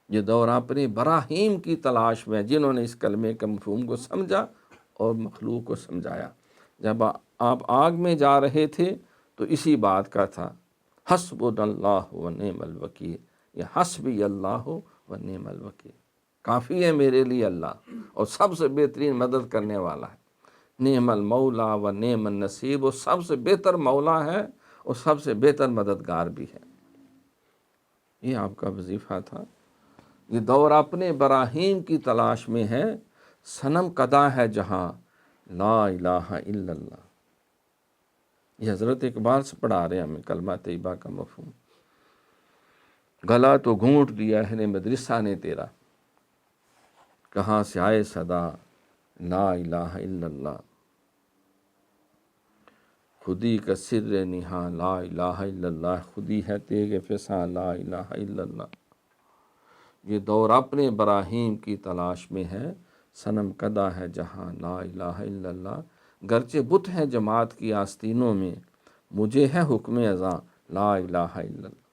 یہ دور اپنے براہیم کی تلاش میں، جنہوں نے اس کلمے کے مفہوم کو سمجھا اور مخلوق کو سمجھایا۔ جب آپ آگ میں جا رہے تھے تو اسی بات کا تھا، حسبنا اللہ و نعم الوکیل، یہ حسبی اللہ و نعم الوکیل، کافی ہے میرے لیے اللہ اور سب سے بہترین مدد کرنے والا ہے۔ نعم المولا و نعم النصیر، وہ سب سے بہتر مولا ہے اور سب سے بہتر مددگار بھی ہے۔ یہ آپ کا وظیفہ تھا۔ یہ دور اپنے براہیم کی تلاش میں ہے، صنم کدا ہے جہاں لا الہ الا اللہ۔ یہ حضرت اقبال سے پڑھا رہے ہیں ہمیں کلمہ طیبہ کا مفہوم۔ گلا تو گھونٹ دیا اہل مدرسہ نے تیرا، کہاں سے آئے صدا لا الہ الا اللہ، خودی کا سر نہاں لا الہ الا اللہ، خودی ہے تیغ فساں لا الہ الا اللہ۔ یہ دور اپنے براہیم کی تلاش میں ہے، صنم کدا ہے جہاں لا الہ الا اللہ، گرچہ بت ہے جماعت کی آستینوں میں، مجھے ہے حکم ازاں لا الہ الا اللہ۔